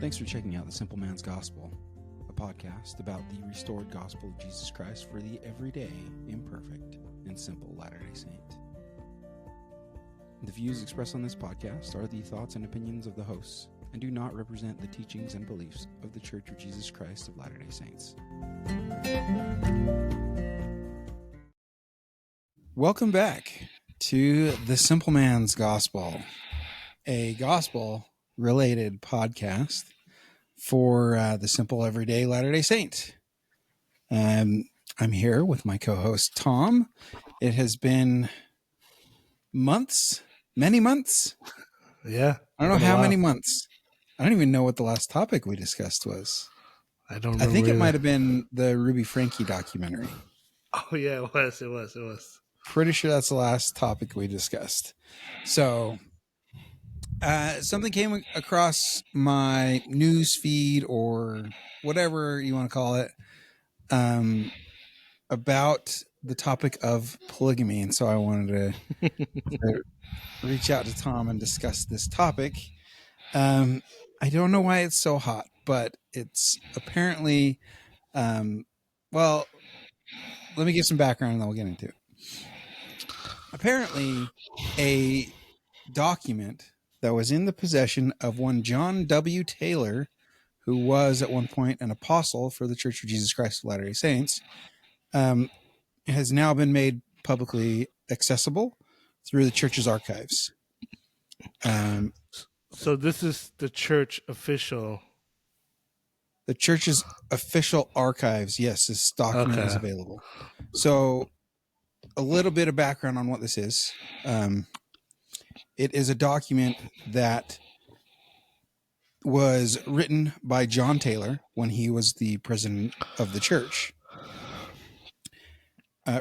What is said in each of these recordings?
Thanks for checking out The Simple Man's Gospel, a podcast about the restored gospel of Jesus Christ for the everyday, imperfect, and simple Latter-day Saint. The views expressed on this podcast are the thoughts and opinions of the hosts and do not represent the teachings and beliefs of the Church of Jesus Christ of Latter-day Saints. Welcome back to The Simple Man's Gospel, a gospel-related podcast for the simple everyday Latter-day Saint. I'm here with my co-host Tom. It has been months, many months. Yeah. I don't know how many months. I don't even know what the last topic we discussed was. I don't remember. I think it might have been the Ruby Frankie documentary. Oh, yeah, it was. Pretty sure that's the last topic we discussed. So something came across my news feed or whatever you want to call it about the topic of polygamy. And so I wanted to reach out to Tom and discuss this topic. I don't know why it's so hot, but it's apparently, well, let me give some background and then we'll get into it. Apparently, a document that was in the possession of one John W. Taylor, who was at one point an apostle for the Church of Jesus Christ of Latter-day Saints, has now been made publicly accessible through the church's archives. So this is the church official. The church's official archives, yes, this document is available. So a little bit of background on what this is. It is a document that was written by John Taylor when he was the president of the church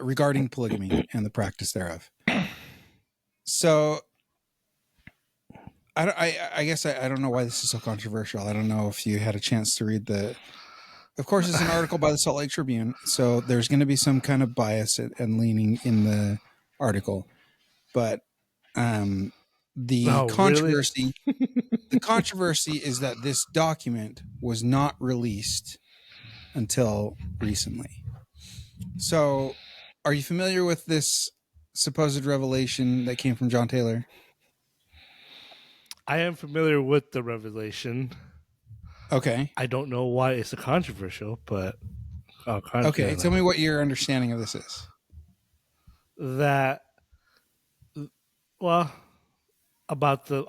regarding polygamy and the practice thereof. So I guess I don't know why this is so controversial. I don't know if you had a chance to read of course, it's an article by the Salt Lake Tribune, so there's going to be some kind of bias and leaning in the article. But controversy, the controversy is that this document was not released until recently. So, are you familiar with this supposed revelation that came from John Taylor? I am familiar with the revelation. Okay. I don't know why it's a controversial, but okay. Tell me what your understanding of this is. That, well, about the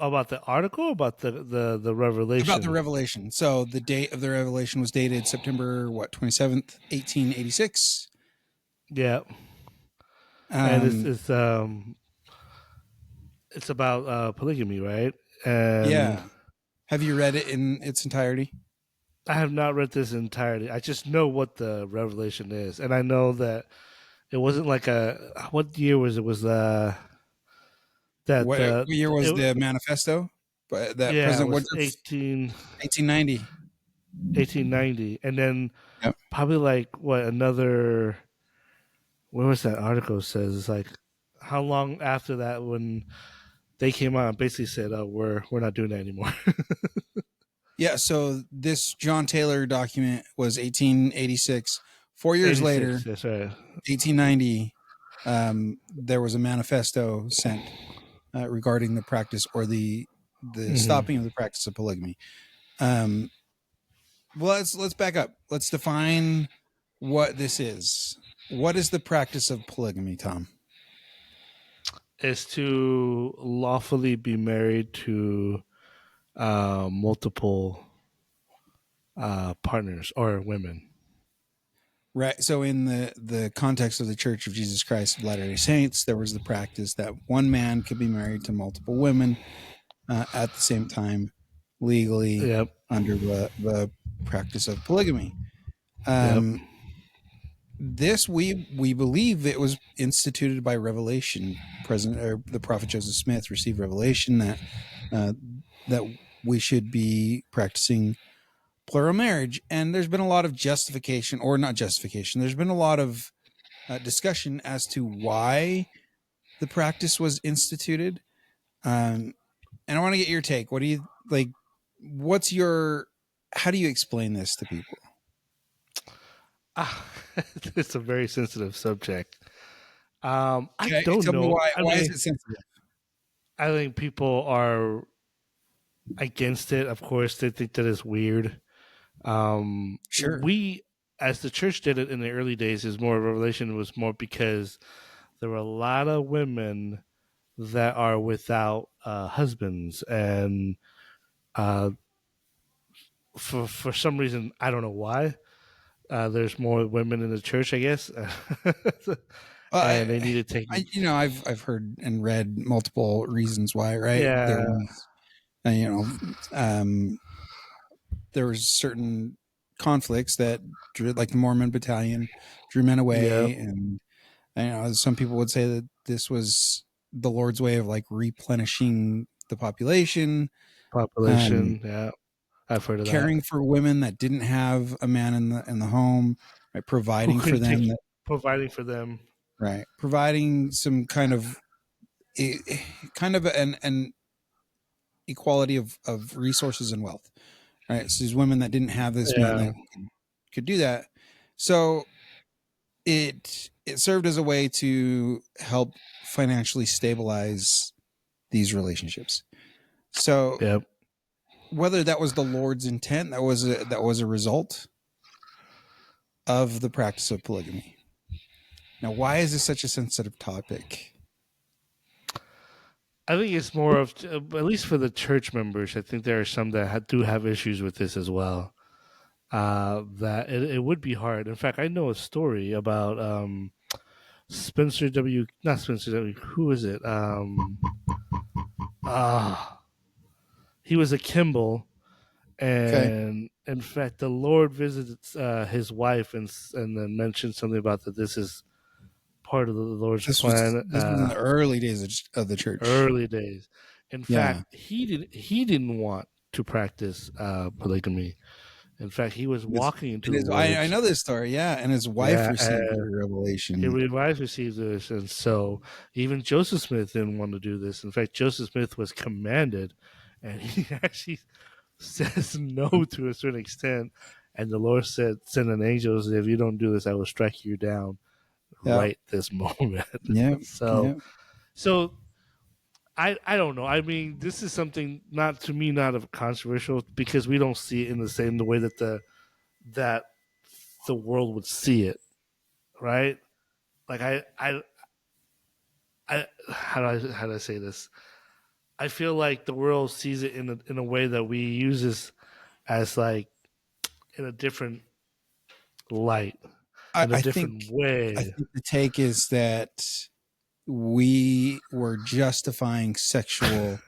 article, about the revelation. About the revelation. So the date of the revelation was dated September 27th, 1886. Yeah. And it's about polygamy, right? Yeah. Have you read it in its entirety? I have not read this entirely. I just know what the revelation is, and I know that it wasn't like what year was it? Was what year was the manifesto? But that President Woodruff, 1890. 1890, and then probably like another. Where was that article says? It's like how long after that when they came out and basically said, "Oh, we're not doing that anymore." Yeah, so this John Taylor document was 1886. 4 years later, that's right. 1890, there was a manifesto sent regarding the practice or the stopping of the practice of polygamy. Well, let's back up. Let's define what this is. What is the practice of polygamy, Tom? Is to lawfully be married to multiple partners or women. Right. So in the context of the Church of Jesus Christ of Latter-day Saints, there was the practice that one man could be married to multiple women at the same time legally under the practice of polygamy. This we believe it was instituted by revelation. The prophet Joseph Smith received revelation that we should be practicing plural marriage, and there's been a lot of justification, or not justification. There's been a lot of discussion as to why the practice was instituted, and I want to get your take. What do you like? What's your how do you explain this to people? Ah, it's a very sensitive subject. I Okay, don't tell me know. why. I Why is mean, it sensitive? I think people are against it. Of course, they think that it's weird. Sure. We, as the church did it in the early days, is more revelation was more because there were a lot of women that are without husbands, and uh, for some reason, I don't know why. There's more women in the church, I guess, Well, and they need to take. I've heard and read multiple reasons why. Right, there Yeah, was, um, there was certain conflicts that drew, like the Mormon Battalion, drew men yeah, away, and some people would say that this was the Lord's way of like replenishing the population, um, population. Yeah, I've heard of that. caring for women that didn't have a man in the home, right, Who providing for couldn't take them, providing for them? right, providing some kind of kind of an equality of resources and wealth, right? So these women that didn't have this man Yeah, that could do that. So it served as a way to help financially stabilize these relationships. So yeah. whether that was the Lord's intent, that was a result of the practice of polygamy. Now, why is this such a sensitive topic? I think it's more of, at least for the church members. I think there are some that do have issues with this as well. That it would be hard. In fact, I know a story about Spencer W. Not Spencer W. Who is it? Ah, he was a Kimball, Okay, and in fact, the Lord visited his wife and then mentioned something about that. This is part of the Lord's plan. this was in the early days of the church. Early days. In Yeah, fact, he didn't want to practice polygamy. In fact, he was walking into and the I woods. know this story. Yeah, and his wife Yeah, received a his revelation. wife received this, and so even Joseph Smith didn't want to do this. In fact, Joseph Smith was commanded, and he actually says no to a certain extent. And the Lord said, "Send an angel. If you don't do this, I will strike you down Yeah, right this moment." yeah, so, yeah. so I don't know. I mean, this is something not to me not of controversial because we don't see it in the way that that the world would see it, right? Like I how do I say this? I feel like the world sees it in a way that we use this as like in a different light, I, in a I think different I way. think the take is that we were justifying sexual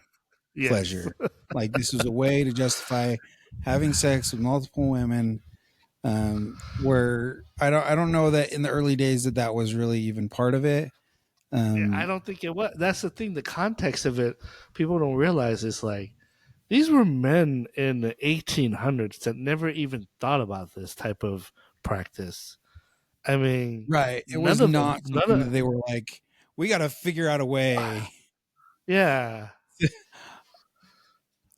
Yes. pleasure. Like this was a way to justify having sex with multiple women. Where I don't know that in the early days that was really even part of it. Yeah, I Um, don't think it was. That's the thing. The context of it, people don't realize. Is like these were men in the 1800s that never even thought about this type of practice. I mean, right. It was none of them, not none something of, that they were like, we got to figure out a way. yeah.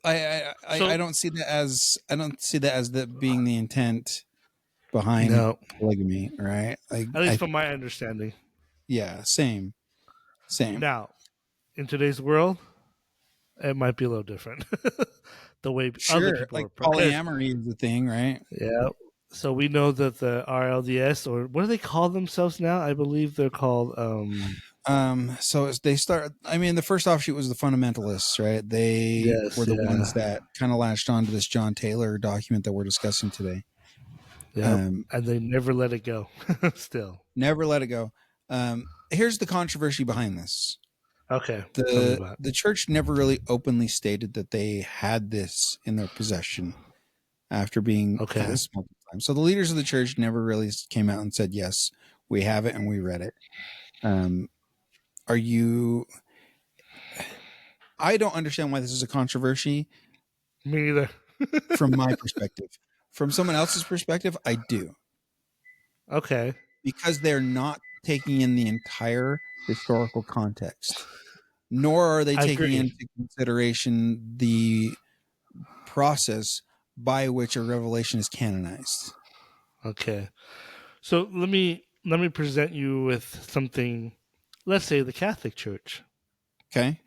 I So, don't see that as I don't see that as the being the intent behind no, polygamy, right? Like at least from my understanding. yeah, same. Now, in today's world, it might be a little different. The way other Sure, people like are, because polyamory is the thing, right? yeah. So we know that the RLDS, or what do they call themselves now? I believe they're called. So they start. I mean, the first offshoot was the fundamentalists, right? They were Yes, the ones yeah, that kind of latched onto this John Taylor document that we're discussing today. yep. Um, And they never let it go. Still, Never let it go. Here's the controversy behind this: okay. Tell me about. the church never really openly stated that they had this in their possession after being It. Okay, asked multiple times. So the leaders of the church never really came out and said, "Yes, we have it and we read it." Um, are you? I don't understand why this is a controversy me neither. from my perspective. From someone else's perspective, I do, Okay, because they're not taking in the entire historical context, nor are they I taking agree. into consideration the process by which a revelation is canonized. Okay. So let me present you with something. Let's say the Catholic Church. Okay.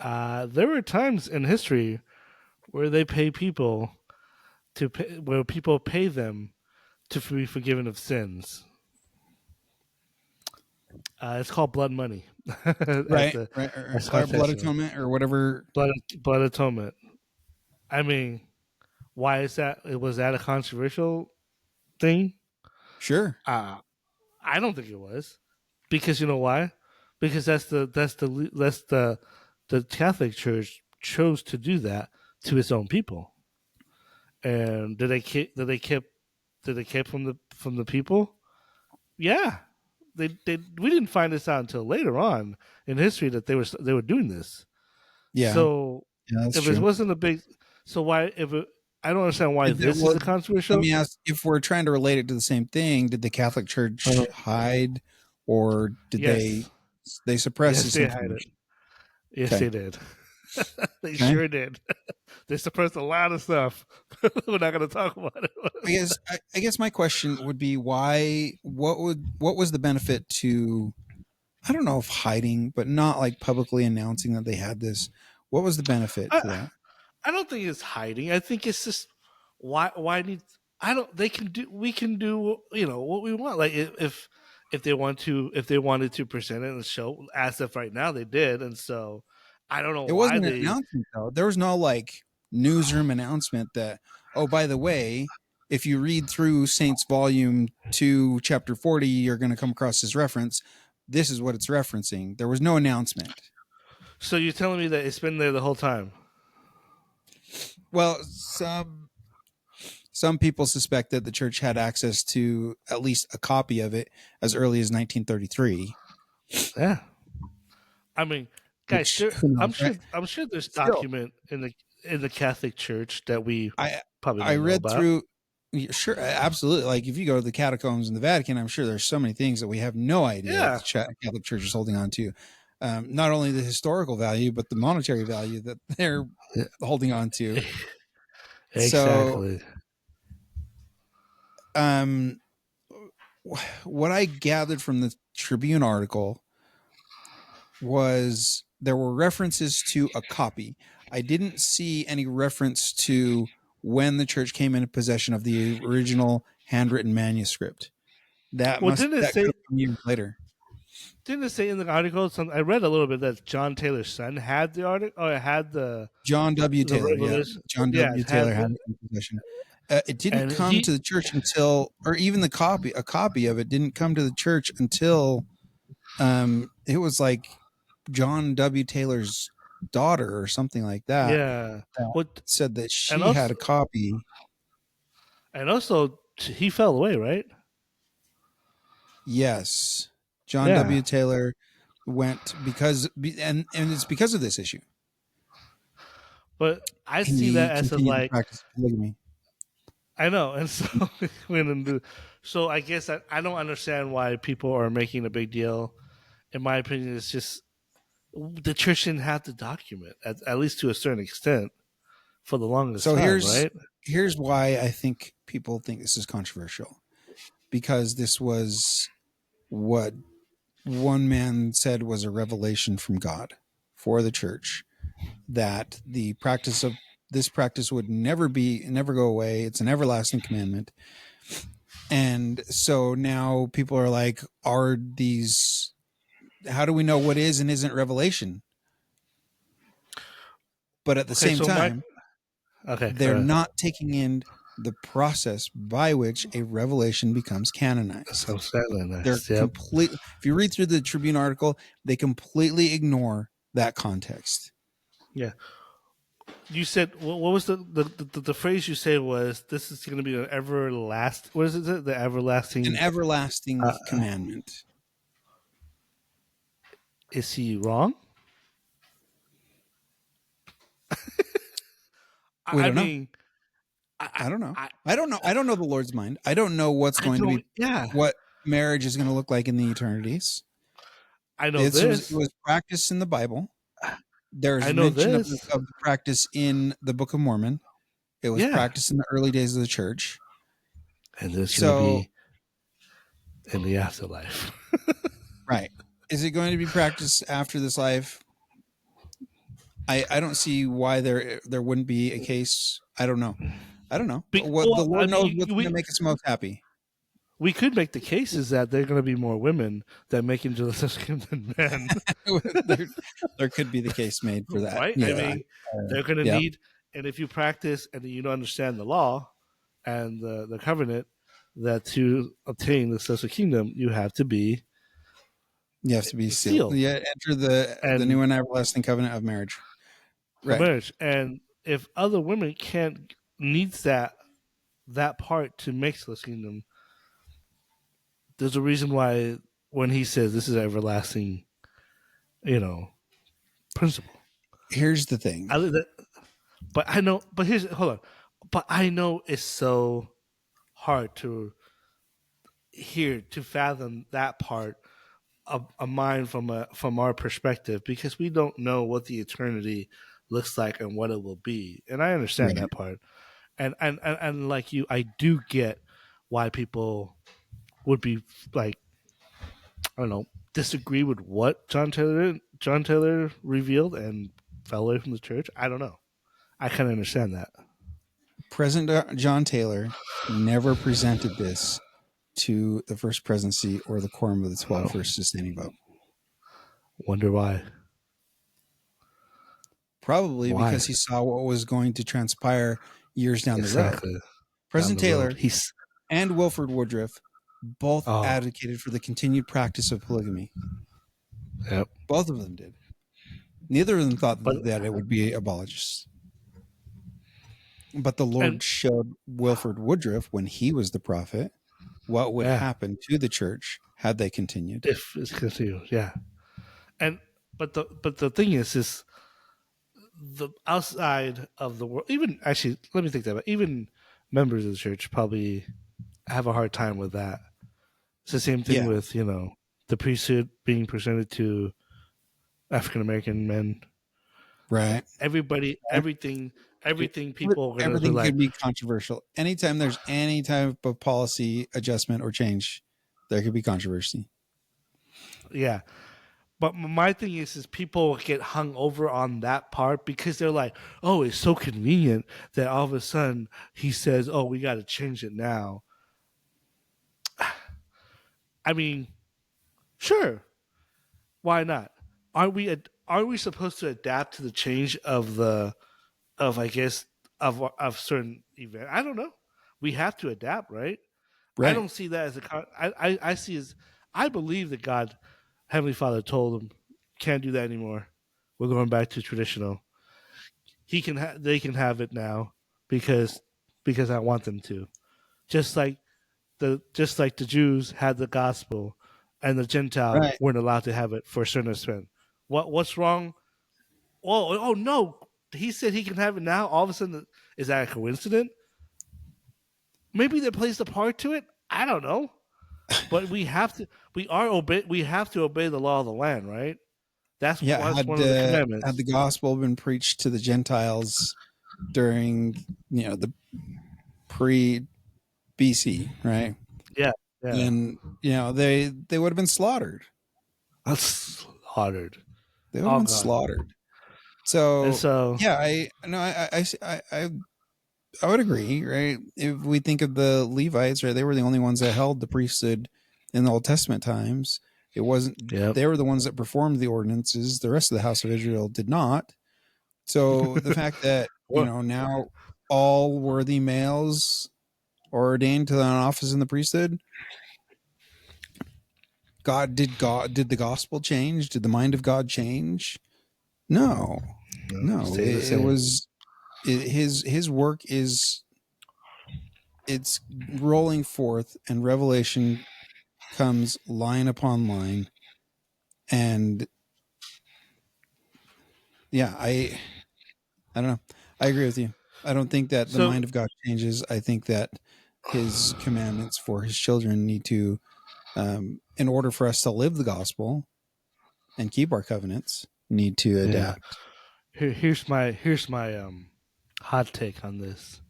There were times in history where they pay people where people pay them to be forgiven of sins. It's called blood money at Right. the Right. Or Scotch blood Testament. atonement or whatever. Blood atonement. I mean, why is that? Was that a controversial thing? Sure. Uh, I don't think it was, because you know why? Because the Catholic Church chose to do that to its own people. And did they keep from the people? Yeah, we didn't find this out until later on in history that they were doing this. Yeah. So Yeah, that's if it true. wasn't a big, so why if it, I don't understand why this is Well, a let controversial. me ask, if we're trying to relate it to the same thing, did the Catholic Church hide, or did Yes, they suppress yes, this they hide it. information? Yes, Okay. they did. They Okay. sure did. They suppressed a lot of stuff. We're not going to talk about it. I guess my question would be why what was the benefit to, I don't know if hiding, but not like publicly announcing that they had this. What was the benefit to I, that? I don't think it's hiding. I think it's just why need I don't they can do we can do what we want. Like if they want to if they wanted to present it in the show as of right now they did, and so I don't know It why wasn't an they. announcement though. There was no like newsroom announcement that, oh, by the way, if you read through Saints Volume 2, Chapter 40, you're going to come across this reference. This is what it's referencing. There was no announcement. So you're telling me that it's been there the whole time? Well, some people suspect that the church had access to at least a copy of it as early as 1933, Yeah. I mean, guys, which who knows, right? I'm sure there's Still, document in the Catholic Church that we I probably I don't know read about. through. Yeah, sure, absolutely. Like if you go to the catacombs in the Vatican, I'm sure there's so many things that we have no idea that Yeah. the Catholic Church is holding on to. Not only the historical value, but the monetary value that they're holding on to. So, Exactly. um, what I gathered from the Tribune article was there were references to a copy. I didn't see any reference to when the church came into possession of the original handwritten manuscript. Well, That could have come years later. didn't it say in the article? I read a little bit that John Taylor's son had the article, or had John W. the Taylor, yeah, revelation. John Yeah, W. had Taylor had it in possession. It didn't and come to he. the church until, or even a copy of it didn't come to the church until it was like John W. Taylor's daughter or something like that Yeah. that Well, said that and she had also a copy. he fell away, right? Yes, John Yeah. W. Taylor went and it's because of this issue. But I see He that as a continued to like. practice polygamy. I know, and so so I guess I don't understand why people are making a big deal. In my opinion, it's just the church didn't have to document at least to a certain extent for the longest So time, right? here's why I think people think this is controversial, because this was what one man said was a revelation from God for the church, that the practice of this practice would never go away. It's an everlasting commandment. And so now people are like, how do we know what is and isn't revelation? But at the Okay, same so my time, okay, they're not taking in the process by which a revelation becomes canonized. so sadly They're next. Yep. completely, if you read through the Tribune article, they completely ignore that context. Yeah. You said what was the phrase you said was this is going to be an everlast. What is it? The An everlasting. everlasting Uh, commandment. is he wrong? We I don't know. mean, I don't know. I I don't know. I don't know the Lord's mind. I don't know what's I going to don't. be, Yeah, what marriage is going to look like in the eternities. I know It this. was practiced in the Bible. There's I know mention this. of the practice in the Book of Mormon. It was Yeah, practiced in the early days of the church. and there's going to So, be in the afterlife. right. Is it going to be practiced after this life? I don't see why there wouldn't be a case. I don't know. I don't know. What the Well, I Lord knows mean, what's going to make us most happy. we could make the cases that there are going to be more women that make it into the system than men, there, there could be the case made for that. right? I Yeah. mean, they're going to Yeah. need, and if you practice and you don't understand the law and the covenant, that to obtain the social kingdom, you have to be You have to be sealed. sealed Yeah. Enter the new and and everlasting covenant of marriage. for Right. marriage. And if other women can't needs that part to make the kingdom, there's a reason why when he says this is everlasting, you know, principle. Here's the thing. But I know. But here's hold on. But I know it's so hard to hear to fathom that part of a mind from our perspective because we don't know what the eternity looks like and what it will be. And I understand Right. that part. And like you, I do get why people would be like, I don't know, disagree with what John Taylor revealed and fell away from the church. I don't know. I kind of understand that. President John Taylor never presented this to the first presidency or the quorum of the 12 Well, first sustaining vote. wonder why. Probably Why because he saw what was going to transpire years down the road. exactly down President the road? Taylor He's and Wilford Woodruff both oh advocated for the continued practice of polygamy. yep. Both of them did. Neither of them thought But that it would be abolished. But the and Lord showed Wilford Woodruff when he was the prophet what would yeah, happen to the church had they continued. if it's continued, yeah. And but the thing is the outside of the world. Even actually, let me think that about even members of the church probably have a hard time with that. It's the same thing Yeah, with the priesthood being presented to African American men. right. Everybody, everything. People are gonna be Everything like, could be controversial. Anytime there's any type of policy adjustment or change, there could be controversy. yeah. But my thing is people get hung over on that part because they're like, oh, it's so convenient that all of a sudden he says, oh, we got to change it now. I mean, sure, why not? Are we supposed to adapt to the change of I guess of certain event? I don't know. We have to adapt, right? I Right. don't see that as I see as I believe that God, Heavenly Father, told him can't do that anymore. We're going back to traditional. They can have it now because I want them to. Just like the Jews had the gospel and the Gentile Right. weren't allowed to have it for a certain extent. What's wrong? Oh no. He said he can have it now. All of a sudden, is that a coincidence? Maybe there plays a part to it. I don't know. But we have to. We have to obey the law of the land, right? Yeah. That's one of the Had commandments. the gospel been preached to the Gentiles during the pre BC, right? Yeah, yeah. Then they would have been slaughtered. That's slaughtered. They would have All been gone. slaughtered. And So so, yeah, I no, I would agree, right? If we think of the Levites, right, they were the only ones that held the priesthood in the Old Testament times. It wasn't yep. they were the ones that performed the ordinances. The rest of the house of Israel did not. So the fact that, Well, now all worthy males are ordained to an office in the priesthood, God did the gospel change? Did the mind of God change? No. no, No. stays the same. His work it's rolling forth, and revelation comes line upon line. And yeah, I don't know. I agree with you. I don't think that the So mind of God changes. I think that his commandments for his children need to, in order for us to live the gospel and keep our covenants, need to yeah, adapt. here's my hot take on this.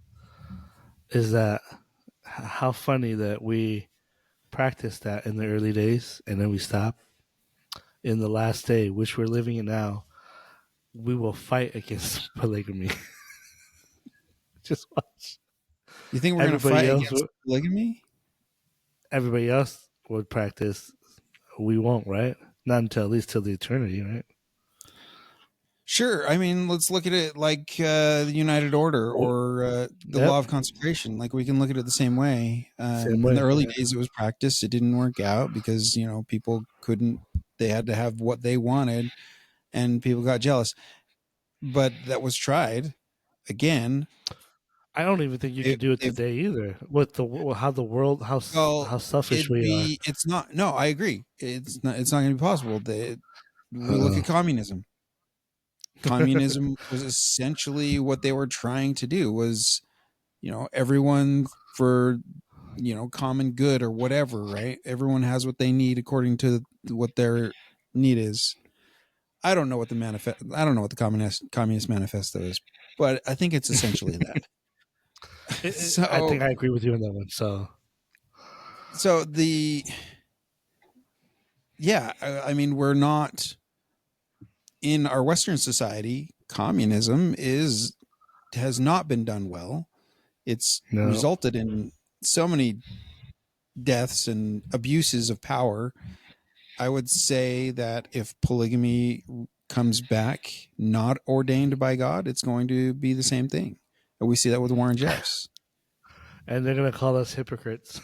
is that how funny that we practiced that in the early days and then we stop. In the last day, which we're living in now, we will fight against polygamy. Just watch. You think we're going to Everybody fight else, against polygamy? everybody else would practice. We won't, right? Not until at least till the eternity, right? Sure. I mean, let's look at it like the United Order or the Yep. law of consecration. Like we can look at it the same way. Same In way. the early Yeah. days, it was practiced. It didn't work out because people couldn't. They had to have what they wanted, and people got jealous. But that was tried again. I don't even think you They, could do it they've today either. With how the world, well, how selfish it'd we are. be. It's not. No, I agree. It's not. It's not going to be possible. We look Uh, at communism. Communism was essentially what they were trying to do. Was everyone for common good or whatever, right? Everyone has what they need according to what their need is. I don't know what the communist manifesto is, but I think it's essentially that. I so think I agree with you on that one. So so the yeah, I mean, we're not in our Western society. Communism has not been done well. It's no, resulted in so many deaths and abuses of power. I would say that if polygamy comes back not ordained by God, it's going to be the same thing. And we see that with Warren Jeffs. and they're gonna call us hypocrites.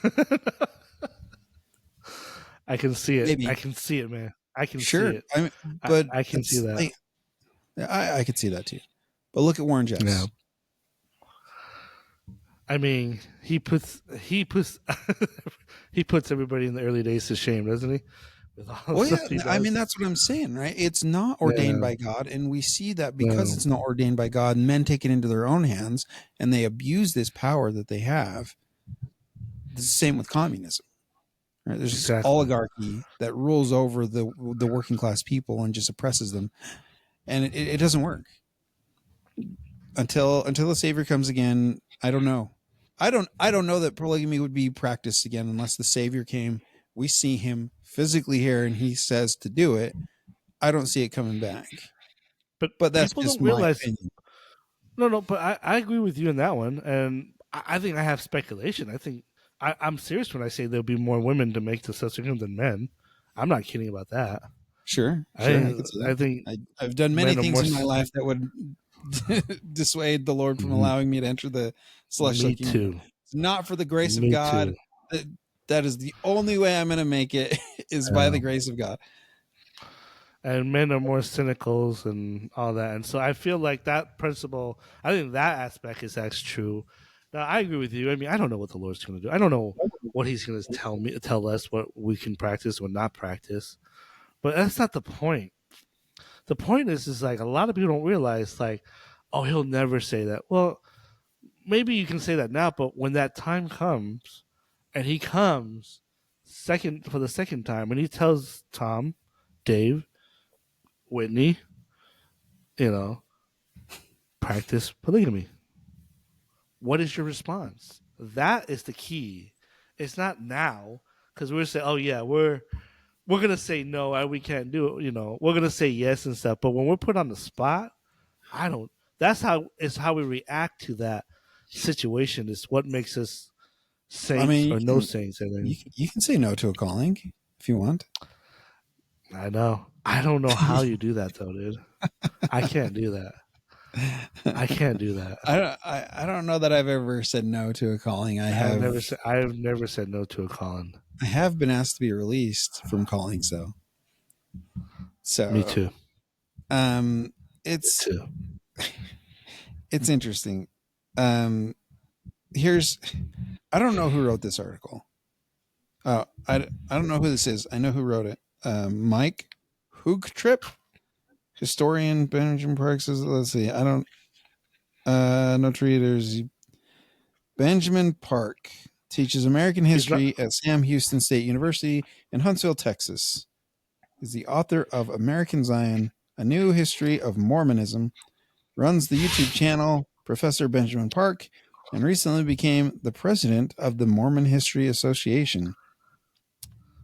I can see it. I Maybe. can see it, man. I can see Sure. it. I mean, but I can see it's that. like, I could see that too. But look at Warren Yeah. Jeffs. I mean, he puts he puts everybody in the early days to shame, doesn't he? With all the Well, stuff he yeah, I mean, does. that's what I'm saying, right? It's not ordained Yeah. by God. And we see that because No. it's not ordained by God, men take it into their own hands and they abuse this power that they have. It's the same with communism. Right? There's this Exactly. oligarchy that rules over the working class people and just oppresses them, and it doesn't work until the Savior comes again. I don't know. I don't know that polygamy would be practiced again unless the Savior came. We see him physically here, and he says to do it. I don't see it coming back, But but that's people just don't my realize. opinion. No. But I agree with you in that one, and I think I have speculation. I think I'm serious when I say there'll be more women to make the substitution than men. I'm not kidding about that. Sure, I could see I that. think I've done many men are things more. in my life that would dissuade the Lord from Me allowing me to enter the celestial kingdom. too. It's not for the grace of Me God. too. That, that is the only way I'm going to make it is by the grace of God. And men are more cynical and all that. And so I feel like that principle, I think that aspect is actually true. Now I agree with you. I mean, I don't know what the Lord's going to do. I don't know what He's going to tell us what we can practice or not practice. But that's not the point. The point is like a lot of people don't realize, like, oh, He'll never say that. Well, maybe you can say that now, but when that time comes, and He comes for the second time, and He tells Tom, Dave, Whitney, you know, practice polygamy. What is your response? That is the key. It's not now because we're saying, oh yeah, we're gonna say no, we can't do it. You know, we're gonna say yes and stuff. But when we're put on the spot, I don't. That's how we react to that situation. Is what makes us I saints mean, or no saints. And you can say no to a calling if you want. I know. I don't know how you do that though, dude. I can't do that. I can't do that. I don't know that I've ever said no to a calling. I've never said no to a calling. I have been asked to be released from callings though. Me So too. it's Me too. it's interesting. Here's I don't know who wrote this article. I don't know who this is. I know who wrote it. Mike Hoogtrip, historian. Benjamin Park says, let's see. I don't no readers. Benjamin Park teaches American He's not. history at Sam Houston State University in Huntsville, Texas. Is the author of American Zion, A New History of Mormonism, runs the YouTube channel Professor Benjamin Park, and recently became the president of the Mormon History Association.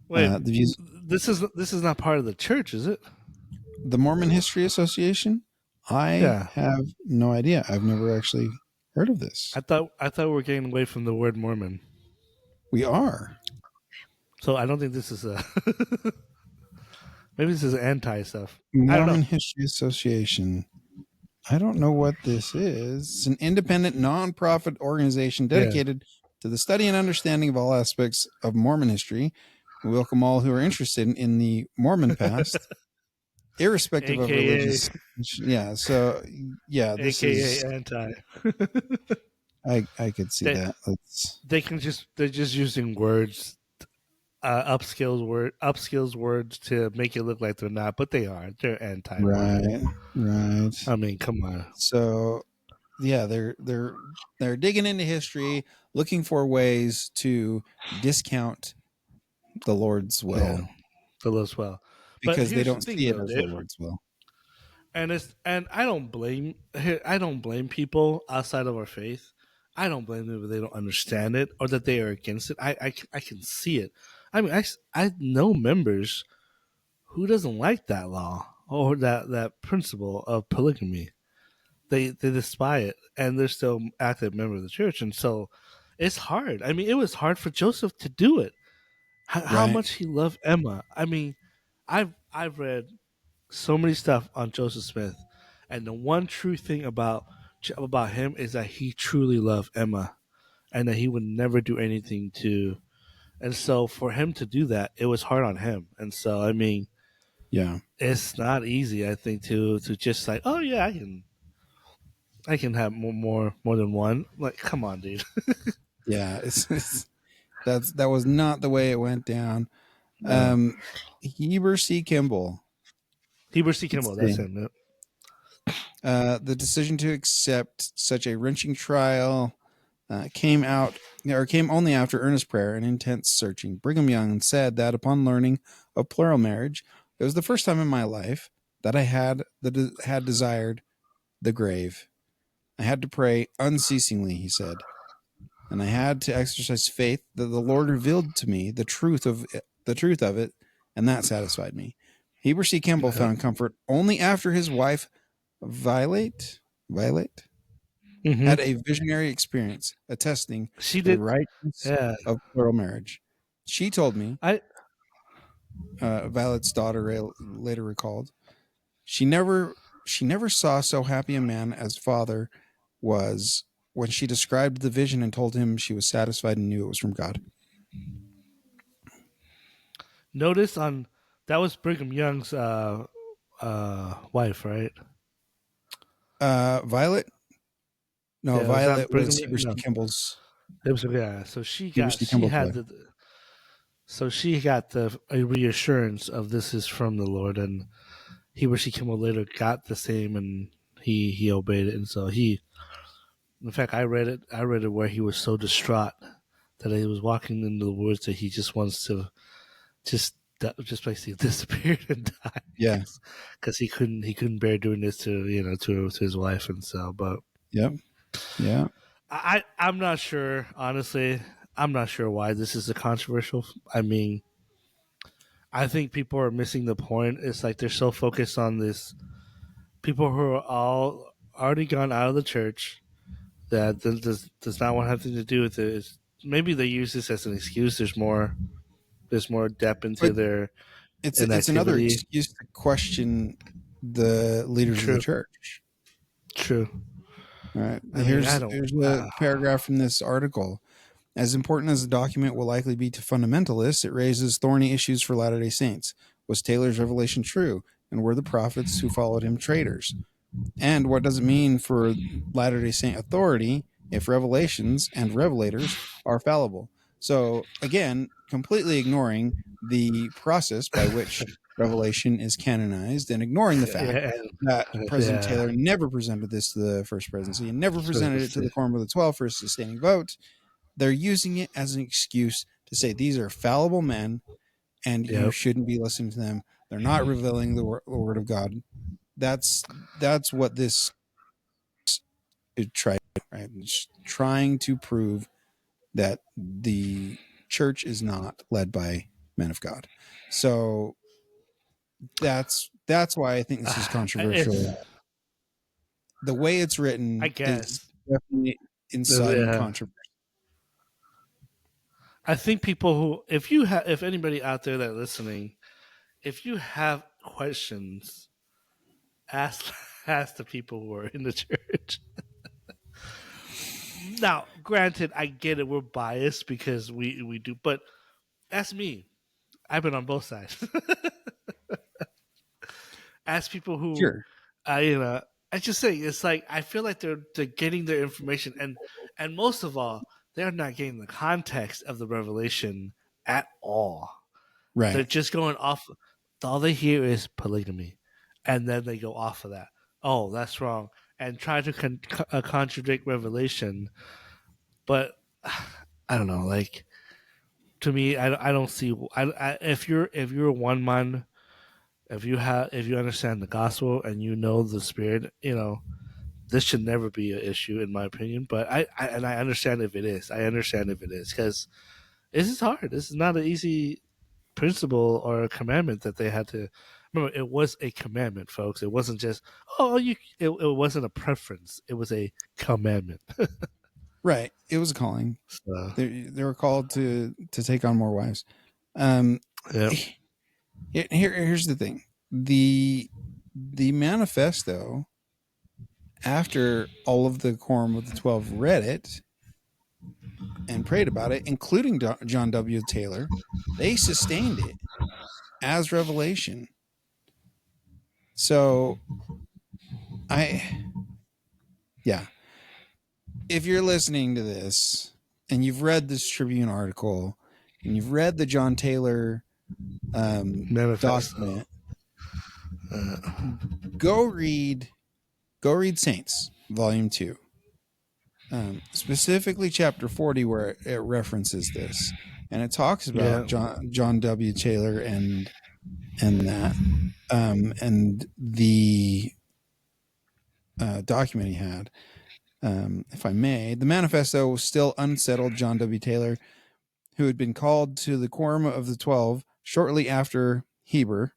Wait, The views, this is not part of the church, is it? the Mormon History Association. I Yeah, have no idea. I've never actually heard of this. I thought we were getting away from the word Mormon, We are so I don't think this is a. Maybe this is anti stuff. I don't know. Mormon History Association. I don't know what this is. It's an independent, nonprofit organization Yeah, dedicated to the study and understanding of all aspects of Mormon history. We welcome all who are interested in the Mormon past, irrespective of AKA religious. Yeah. So, yeah, this AKA is. anti. I could see they that. Let's. they're just using words, upskills words to make it look like they're not, but they are. They're anti Mormon. Right. Right. I mean, come on. So, yeah, they're digging into history, looking for ways to discount the Lord's Yeah, will the Lord's well. But because they here's the don't thing, see it though, as the Dave, Lord's will. and I don't blame people outside of our faith. I don't blame them if they don't understand it or that they are against it. I can see it. I mean, I know members who doesn't like that law or that principle of polygamy. They despise it, and they're still active member of the church, and so it's hard. I mean, it was hard for Joseph to do it. How Right. much he loved Emma. I mean, I've read so many stuff on Joseph Smith, and the one true thing about him is that he truly loved Emma, and that he would never do anything to. And so for him to do that, it was hard on him. And so I mean, Yeah. it's not easy. I think to just like, oh yeah, I can have more than one. Like, come on, dude. Yeah. That was not the way it went down. No, Heber C. Kimball. Heber C. Let's Kimball. That's see. him. The decision to accept such a wrenching trial came only after earnest prayer and intense searching. Brigham Young said that upon learning of plural marriage, it was the first time in my life that I had desired the grave. I had to pray unceasingly, he said, and I had to exercise faith that the Lord revealed to me the truth of it, and that satisfied me. Heber C. Kimball Yeah. found comfort only after his wife Violet Mm-hmm. had a visionary experience attesting She to the did. rightness Yeah. of plural marriage. She told me, I Violet's daughter later recalled, she never saw so happy a man as father was when she described the vision and told him she was satisfied and knew it was from God. noticed on that was Brigham Young's wife, right? Violet? No, Yeah, was that Violet Brigham was Young? Heber C. No, Kimball's it was yeah. Heber C. Kimball's wife. She got the a reassurance of this is from the Lord, and Heber C. Kimball later got the same, and he obeyed it, and so he. In fact, I read it. I read it where he was so distraught that he was walking into the woods that he just wants to just basically disappeared and died Yeah. because he couldn't bear doing this to to his wife, and so but Yep. Yeah. I'm not sure, honestly. I'm not sure why this is a controversial. I mean, I think people are missing the point. It's like they're so focused on this. People who are all already gone out of the church that does not want to have anything to do with it. Maybe they use this as an excuse. There's more depth into But their it's another inactivity. excuse to question the leaders of the True, church. true. All right. I mean, I Here's don't. a paragraph from this article. As important as the document will likely be to fundamentalists, it raises thorny issues for Latter-day Saints. Was Taylor's revelation true? And were the prophets who followed him traitors? And what does it mean for Latter-day Saint authority if revelations and revelators are fallible? So again, completely ignoring the process by which revelation is canonized and ignoring the fact Yeah, that President yeah. Taylor never presented this to the First Presidency and never presented it to the Quorum of the 12 for a sustaining vote. They're using it as an excuse to say these are fallible men and you Yep. shouldn't be listening to them. They're not revealing the word of God. That's what this is trying. right? Just trying to prove that the church is not led by men of God. So that's why I think this is It's, controversial. The way it's I written is guess, definitely inciting yeah. controversy. I think people who, if anybody out there that listening, if you have questions, ask ask the people who are in the church. Now, granted, I get it. We're biased because we do, but ask me. I've been on both sides. Ask people who, Sure. I just say it's like I feel like they're getting their information, and most of all, they're not getting the context of the revelation at all. They're Right. just going off. All they hear is polygamy, and then they go off of that. Oh, that's wrong, and try to contradict revelation. But I don't know. Like, to me, I don't see. If you're a one man, if you understand the gospel and you know the spirit, this should never be an issue in my opinion. But I understand if it is. I understand if it is because this is hard. This is not an easy principle or a commandment that they had to. Remember, it was a commandment, folks. It wasn't just It wasn't a preference. It was a commandment. Right. It was a calling. So, They were called to take on more wives. Um, yeah, here's the thing. The manifesto, after all of the quorum of the 12 read it and prayed about it, including John W. Taylor, they sustained it as revelation. So I yeah, if you're listening to this and you've read this Tribune article and you've read the John Taylor manifesto. document, go read Saints Volume 2, specifically chapter 40, where it references this, and it talks Yeah, about John W. Taylor and that and the document he had. If I may, the manifesto was still unsettled. John W. Taylor, who had been called to the quorum of the 12 shortly after Heber,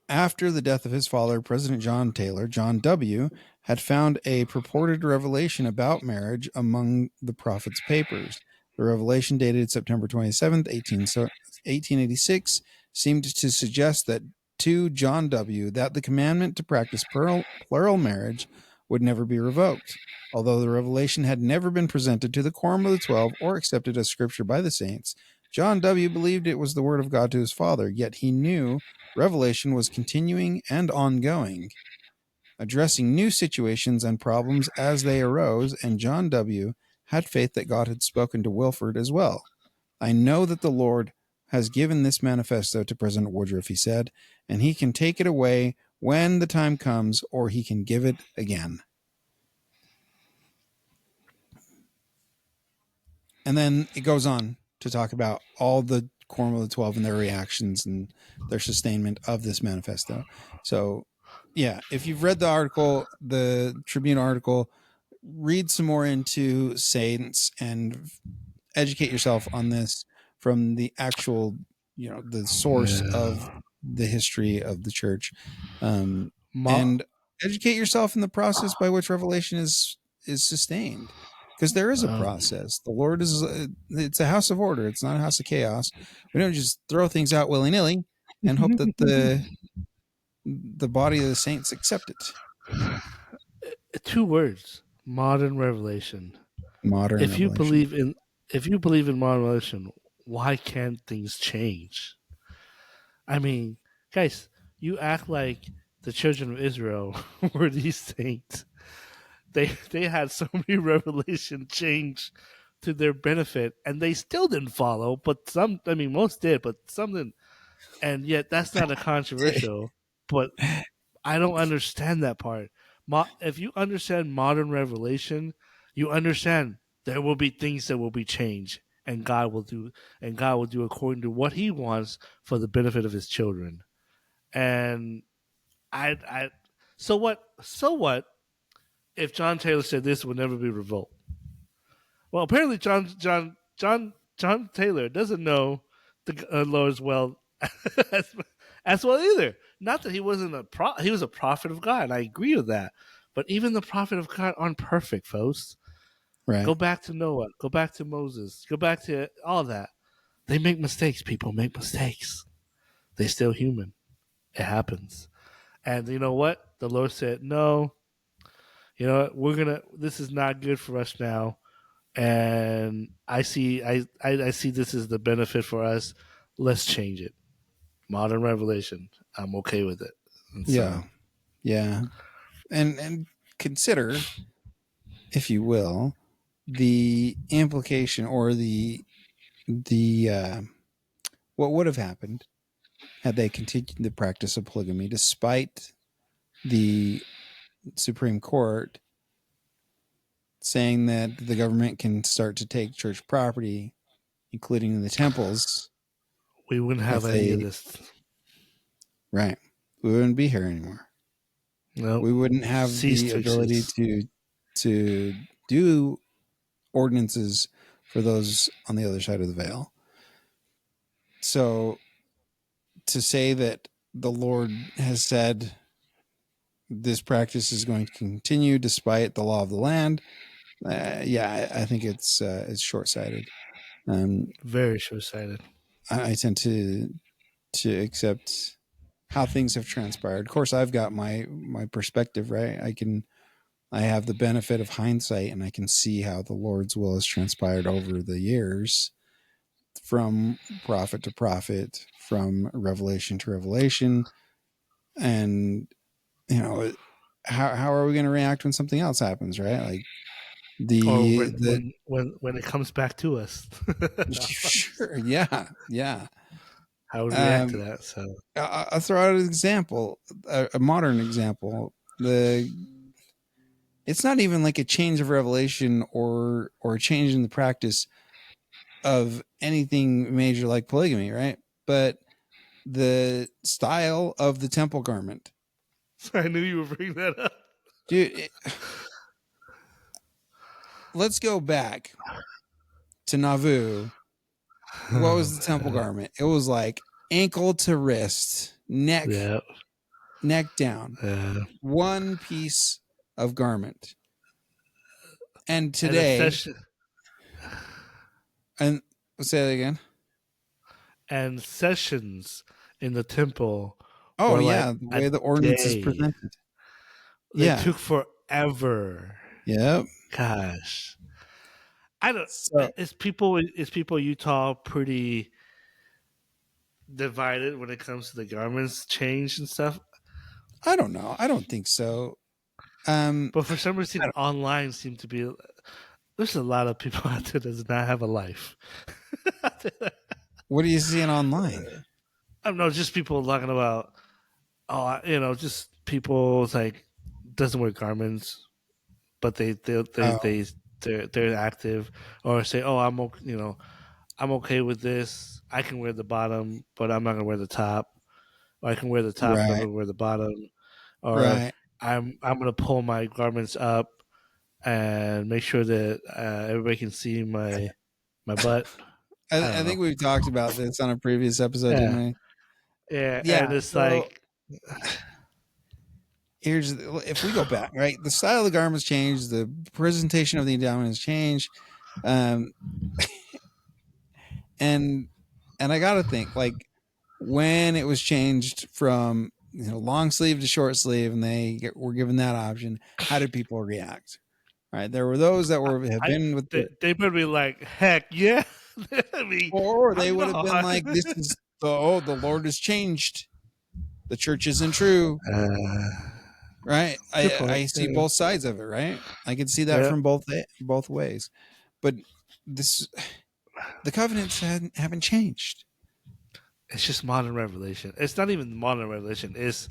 after the death of his father, President John Taylor, John W., had found a purported revelation about marriage among the prophet's papers. The revelation, dated September 27th, 1886, seemed to suggest that to John W. that the commandment to practice plural marriage would never be revoked. Although the revelation had never been presented to the quorum of the 12 or accepted as scripture by the saints, John W. believed it was the word of God to his father, yet he knew revelation was continuing and ongoing, addressing new situations and problems as they arose, and John W. had faith that God had spoken to Wilford as well. I know that the Lord has given this manifesto to President Woodruff, he said, and he can take it away when the time comes, or he can give it again. And then it goes on to talk about all the Quorum of the 12 and their reactions and their sustainment of this manifesto. So, yeah, if you've read the article, the Tribune article, read some more into saints and educate yourself on this from the actual, the source of yeah. the history of the church, Ma- and educate yourself in the process by which revelation is sustained, because there is a process. The Lord is it's a house of order. It's not a house of chaos. We don't just throw things out willy-nilly and hope that the body of the saints accept it. 2 words: modern revelation. Modern If you revelation. believe in if you believe in modern revelation, why can't things change? I mean, guys, you act like the children of Israel were these saints. They had so many revelation change to their benefit, and they still didn't follow. But some, I mean, most did, but some didn't. And yet, that's not a controversial. But I don't understand that part. If you understand modern revelation, you understand there will be things that will be changed, and God will do according to what He wants for the benefit of His children. And I so what? So what if John Taylor said this would never be revolt. Well, apparently John Taylor doesn't know the Lord as well as, as well either. Not that he wasn't he was a prophet of God. I agree with that. But even the prophet of God aren't perfect, folks. Right. Go back to Noah. Go back to Moses. Go back to all that. They make mistakes. People make mistakes. They're still human. It happens. And you know what? The Lord said, no, you know what? This is not good for us now. And I see this as the benefit for us. Let's change it. Modern revelation. I'm okay with it. And Yeah. so Yeah. And consider, if you will, the implication or the what would have happened had they continued the practice of polygamy despite the Supreme Court saying that the government can start to take church property, including the temples, we wouldn't if have any of they this. right. We wouldn't be here anymore. No, We wouldn't have cease the to ability exist. to do ordinances for those on the other side of the veil. So to say that the Lord has said this practice is going to continue despite the law of the land, I think it's short sighted. Very short sighted. I tend to accept how things have transpired. Of course, I've got my perspective, right? I have the benefit of hindsight, and I can see how the Lord's will has transpired over the years, from prophet to prophet, from revelation to revelation, and you know, how are we going to react when something else happens, right? Like Or the when it comes back to us. No. sure, yeah. How would we react to Um, that? So I'll throw out an example, a modern example. It's not even like a change of revelation or a change in the practice of anything major like polygamy, right? But the style of the temple garment, I knew you would bring that up. dude. Let's go back to Nauvoo. What Oh, was the temple garment? It was like ankle to wrist, yeah. neck down, Yeah. one piece of garment. And And a today, session and say that again. and sessions in the temple Oh were like yeah, the a way the ordinance is day. presented. They Yeah. took forever. Yep. Gosh. I don't So is people in Utah pretty divided when it comes to the garments change and stuff. I don't know. I don't think so. Um, But for some I reason don't, online seem to be there's a lot of people out there that does not have a life. what are you seeing online? I don't know, just people talking about just people like doesn't wear garments, but Oh, they're active, or say, oh, I'm okay with this. I can wear the bottom, but I'm not gonna wear the top. Or I can wear the top, but I'm right, gonna wear the bottom. Or right. I'm gonna pull my garments up and make sure that everybody can see my butt. I I don't think know. we've talked about this on a previous episode, didn't Yeah, we? yeah, Yeah. and it's So like, if we go back, right, the style of the garments changed, the presentation of the endowment has changed, um, and I got to think like when it was changed from long sleeve to short sleeve, and were given that option, how did people react? Right, there were those that have I been with they better be like, heck yeah. I mean, or how they you would know? have been like, this is the Lord has changed, the church isn't true. Right, Good point. I see both sides of it, right? I can see that Yeah, from both ways, but this the covenants haven't changed. it's just modern revelation. It's not even modern revelation. It's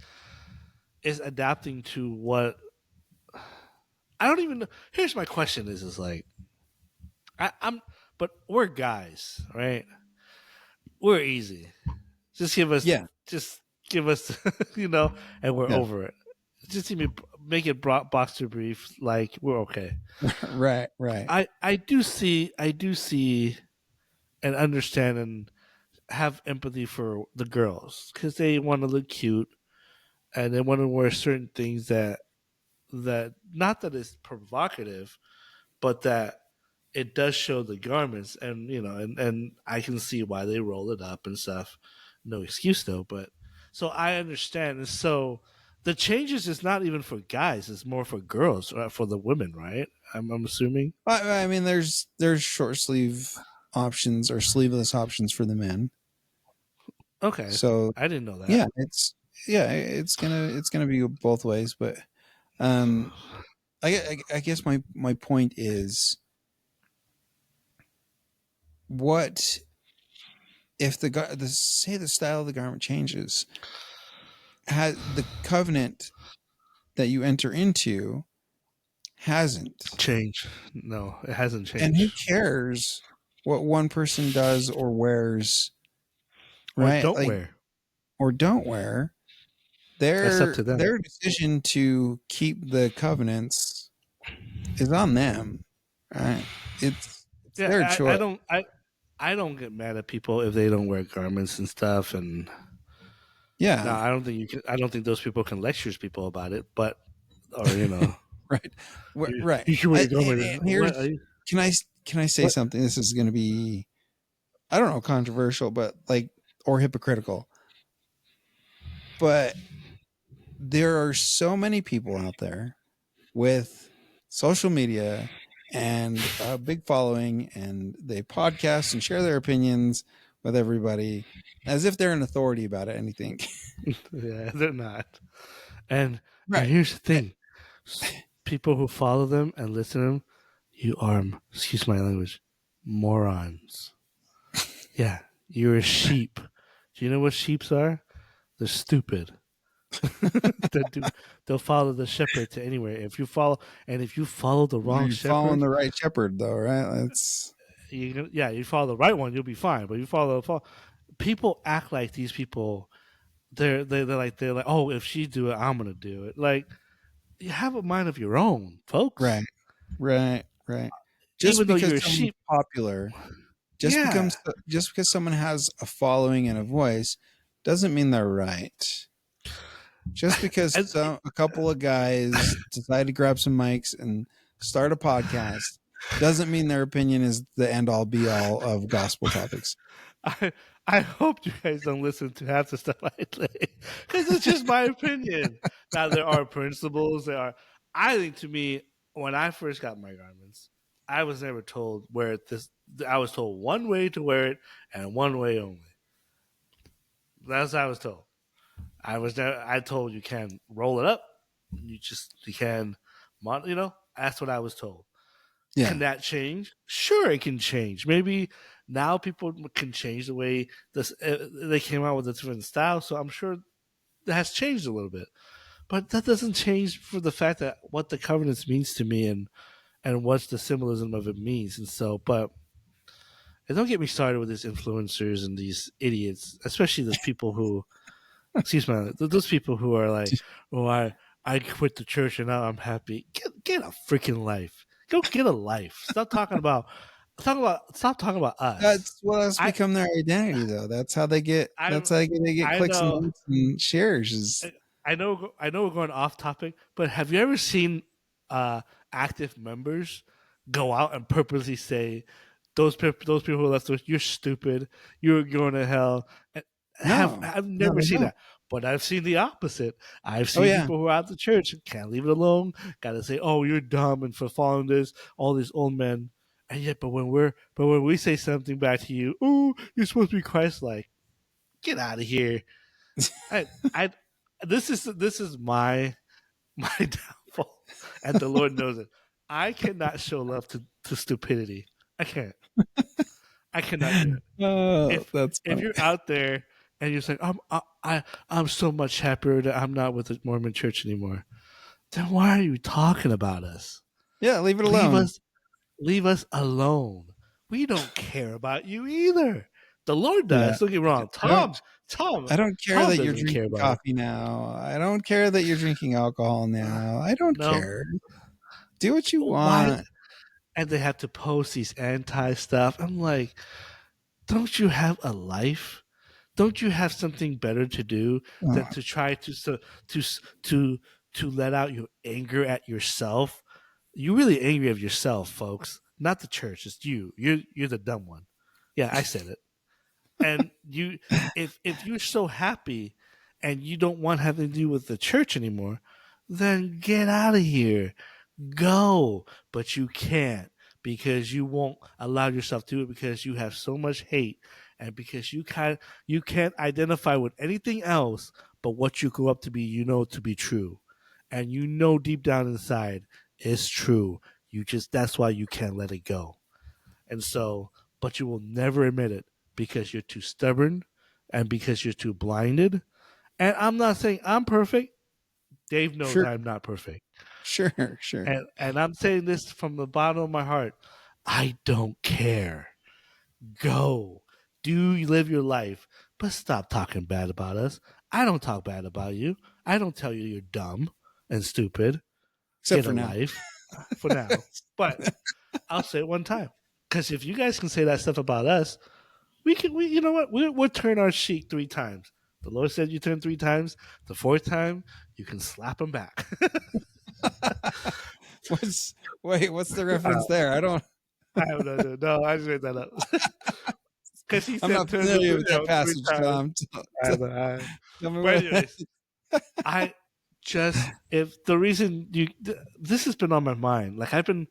adapting to what I don't even know. Here's my question: is like I'm, but we're guys, right? We're easy. Just give us, Yeah, just give us, and we're yeah. over it. Just give me. make it boxer brief. Like we're okay. Right, right. I do see and understand and have empathy for the girls because they want to look cute and they want to wear certain things that not that it's provocative, but that it does show the garments, and and I can see why they roll it up and stuff. No excuse though, but so I understand. And so the changes is not even for guys; it's more for girls, for the women, right? I'm assuming. I mean, there's short sleeve options or sleeveless options for the men. Okay, So I didn't know that. yeah, it's gonna be both ways. But um, I guess my point is, what if the say the style of the garment changes? Has the covenant that you enter into hasn't? Change? No, it hasn't And who changed, cares what one person does or wears, or right? don't Like, wear. or don't wear. That's up to them. Their decision to keep the covenants is on them, right? It's their Yeah, I choice. don't. I don't get mad at people if they don't wear garments and stuff. And no, Yeah, I don't think you can. I don't think those people can lecture people about it. But or right, right. you can wear a And garment. What? here's can I can I say What? something? This is going to be, I don't know, controversial, but like, or hypocritical. But there are so many people out there with social media and a big following, and they podcast and share their opinions with everybody as if they're an authority about anything. Yeah, they're not. And Right. here's the thing: people who follow them and listen to them, you are, excuse my language, morons. Yeah, you're a sheep. Do you know what sheeps are? They're stupid. they do, they'll follow the shepherd to anywhere. If you follow the Well, wrong you're following shepherd, the right shepherd, though, right? That's you follow the right one, you'll be fine. But you people act like these people. They're like, oh, if she do it, I'm gonna do it. Like, you have a mind of your own, right, folks. right, right. Just Even though because you're a someone's sheep, popular, yeah. just because someone has a following and a voice, doesn't mean they're right. Just because And a couple of guys decide to grab some mics and start a podcast doesn't mean their opinion is the end all be all of gospel topics. I I hope you guys don't listen to half the stuff I say because it's just my opinion. Now there are principles. There are. I think to me, when I first got my garments, I was never told wear it this. I was told one way to wear it and one way only. That's what I was told. I was never. I told you can roll it up. You can, That's what I was told. Can Yeah, that change? Sure, it can change. Maybe now people can change the way they came out with a different style. So I'm sure that has changed a little bit. But that doesn't change for the fact that what the covenants means to me and what the symbolism of it means. And so, but and don't get me started with these influencers and these idiots, especially those people who, excuse me, those people who are like, oh, I quit the church and now I'm happy. Get a freaking life. Go get a life. Stop talking about us. that's what has I become their identity, though. That's how they get. I That's how they get I clicks and know likes and shares. Is I know we're going off topic, but have you ever seen active members go out and purposely say those people who left us, you're stupid, you're going to hell? no, I've no, never they seen don't. that, but I've seen the opposite. I've Oh seen yeah, people who are out the church can't leave it alone. Got to say, oh, you're dumb and for following this, all these old men. And yet, but when we say something back to you, oh, you're supposed to be Christ-like. Get out of here. I this is my downfall, and the Lord knows it. I cannot show love to stupidity. I can't. I cannot do it. oh, If that's if funny. you're out there and you're saying I'm so much happier that I'm not with the Mormon Church anymore, then why are you talking about us? Yeah, leave it Leave alone. us leave us alone. We don't care about you either. The Lord Yeah. does. Don't get me wrong. I don't. Tom, I don't care Tom that you're doesn't care drinking about it. coffee now. I don't care that you're drinking alcohol now. I don't No, care. Do what you why? want. And they have to post these anti stuff. I'm like, don't you have a life? Don't you have something better to do than Oh, to try to to to let out your anger at yourself? You're really angry at yourself, folks, not the church. It's you. You're the dumb one. Yeah, I said it. And you, if you're so happy and you don't want to have to do with the church anymore, then get out of here. Go, but you can't because you won't allow yourself to do it because you have so much hate and because you can't identify with anything else but what you grew up to be, you know, to be true, and you know deep down inside it's true. You just that's why you can't let it go, and so but you will never admit it because you're too stubborn and because you're too blinded. And I'm not saying I'm perfect. Dave knows sure, I'm not perfect. sure. And I'm saying this from the bottom of my heart. I don't care. Go. Do live your life, but stop talking bad about us. I don't talk bad about you. I don't tell you you're dumb and stupid. Except Get for a now. life for now. But I'll say it one time. Because if you guys can say that stuff about us, we you know what? We'll turn our cheek 3 times. The Lord said you turn 3 times. The 4th time, you can slap him back. What's the reference uh, there? I don't. I have no idea. No, I just made that up. Because he I'm said not turn the familiar with that three passage, times. Tom. I don't know. Tell me But what. anyways, I just if the reason this has been on my mind, like I've been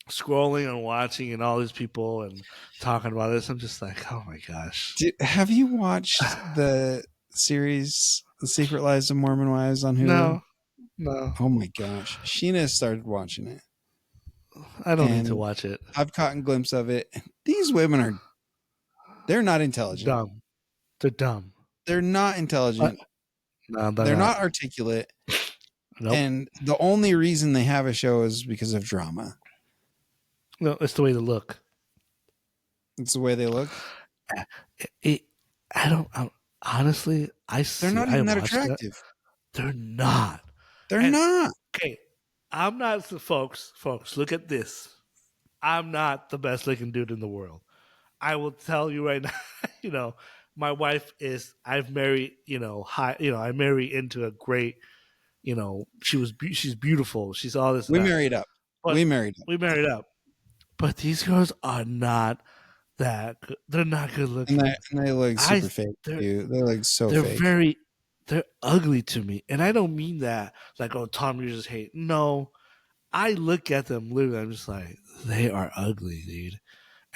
scrolling and watching and all these people and talking about this, I'm just like, oh my gosh. Have you watched the series "The Secret Lives of Mormon Wives" on Hulu? No, no, Oh my gosh, Sheena started watching it, I don't need to and watch it. I've caught a glimpse of it. These women are—they're not intelligent. Dumb. They're dumb. They're not But intelligent. no, they're They're not. not articulate, Nope. and the only reason they have a show is because of drama. No, it's the way they look. It's the way they look. It, I don't. Honestly, They're not I even that watched it. attractive. They're not. They're And not. okay, I'm not the folks. Folks, look at this. I'm not the best looking dude in the world. I will tell you right now. You know, my wife is. I've married. You know, high. You know, I marry into a great. You know, she's beautiful. She's all this and We that. married up. But We married up, we married up. But these girls are not that. They're not good and looking. they look I. super fake They're too. They look so they're fake. very. They're ugly to me, and I don't mean that like, oh, Tom, you just hate. No, I look at them literally. I'm just like, they are ugly, dude,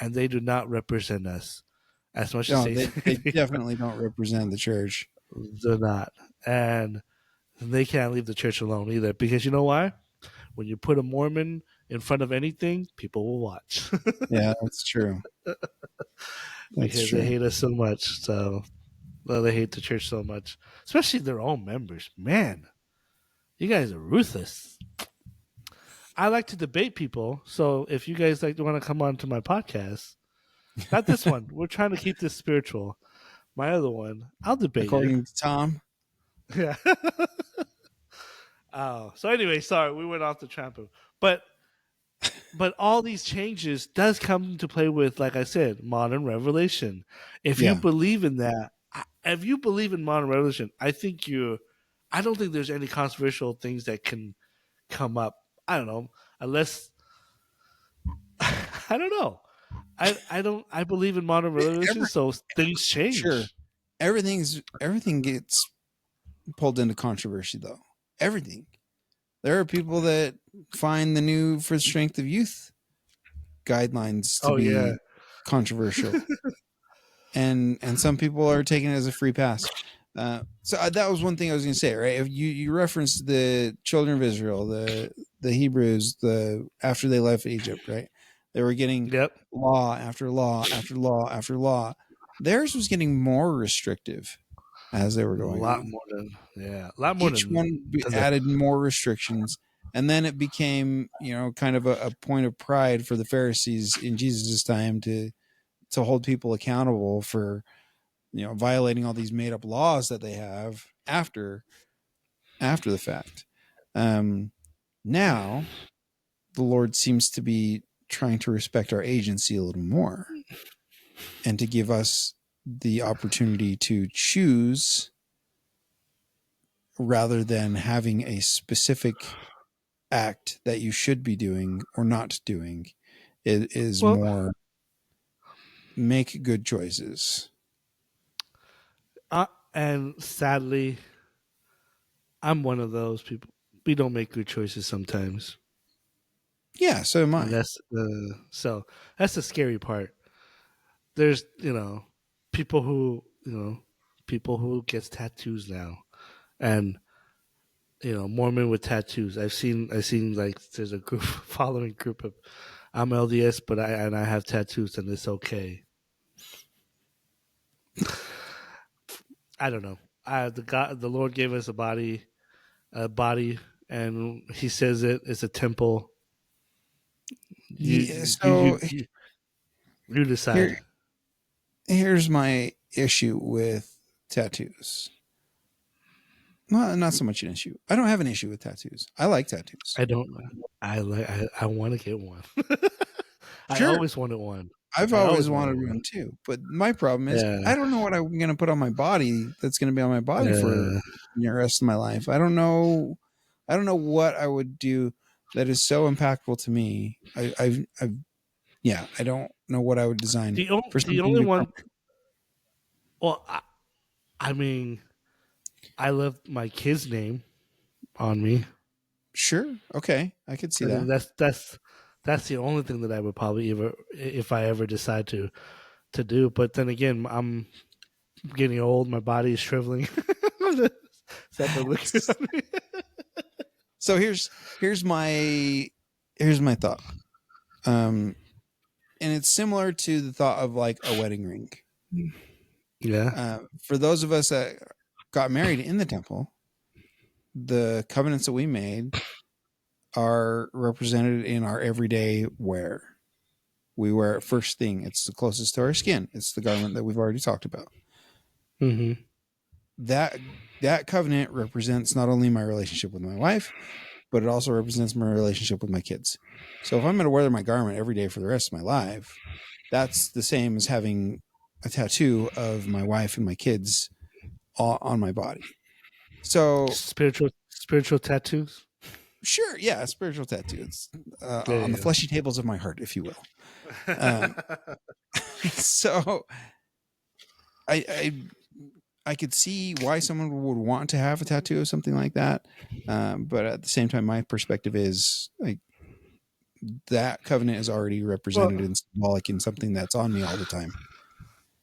and they do not represent us as much as No, they they think definitely don't represent the church. they're not, and they can't leave the church alone either. Because you know why? When you put a Mormon in front of anything, people will watch Yeah, that's true. That's because they true. hate us so much. So well, they hate the church so much, especially their own members. Man, you guys are ruthless. I like to debate people, so if you guys like want to come on to my podcast, not this one. We're trying to keep this spiritual. My other one, I'll debate you. According to Tom. Yeah. Oh, so anyway, sorry, we went off the trampoline, but all these changes does come into play with, like I said, modern revelation. If you Yeah. believe in that, if you believe in modern revelation, I think you. I don't think there's any controversial things that can come up. I don't know, unless I don't know. I don't. I believe in modern religion, Every, so things sure. change. Everything gets pulled into controversy though. Everything. There are people that find the new For the Strength of Youth guidelines to Oh yeah, be controversial. And some people are taking it as a free pass. So that was one thing I was going to say, right? If you referenced the children of Israel, the Hebrews, after they left Egypt, right? They were getting yep. law after law after law after law. Theirs was getting more restrictive as they were A going lot on. more than a lot more Each than one because added more restrictions, and then it became kind of a point of pride for the Pharisees in Jesus' time to to hold people accountable for, violating all these made up laws that they have after the fact. Now the Lord seems to be trying to respect our agency a little more and to give us the opportunity to choose rather than having a specific act that you should be doing or not doing. It is Well, more make good choices. and sadly, I'm one of those people. We don't make good choices sometimes, Yeah, so am and I. that's the scary part. There's people who people who gets tattoos now, and Mormon with tattoos. I've seen like there's a group following group of I'm LDS, but I have tattoos, and it's okay. I don't know. The Lord gave us a body, and He says it's a temple. You Yeah, you so you, you, you here decide. here's my issue with tattoos. Well, not so much an issue. I don't have an issue with tattoos. I like tattoos. I don't. I want to get one. I Sure, always wanted one. I've I always always wanted wanted one. one too. But my problem is Yeah. I don't know what I'm going to put on my body that's going to be on my body for Uh, the rest of my life. I don't know. I don't know what I would do that is so impactful to me. Yeah, I don't know what I would design for the something only to one. come. Well, I mean, I left my kid's name on me. Sure, okay, I could see I think that. that's the only thing that I would probably ever, if I ever decide to do. But then again, I'm getting old. My body is shriveling. Except for looking at me. So here's my thought. Um, and it's similar to the thought of like a wedding ring. Yeah. For those of us that got married in the temple, the covenants that we made are represented in our everyday wear. We wear it first thing. It's the closest to our skin. It's the garment that we've already talked about. Mm-hmm. That covenant represents not only my relationship with my wife, but it also represents my relationship with my kids. So if I'm going to wear my garment every day for the rest of my life, that's the same as having a tattoo of my wife and my kids on my body. So Spiritual tattoos. sure, yeah, a spiritual tattoo. It's There on the you fleshy tables of my heart, if you will. Um, go. so I, I I could see why someone would want to have a tattoo of something like that, but at the same time, my perspective is like that covenant is already represented Well, and symbolic in something that's on me all the time.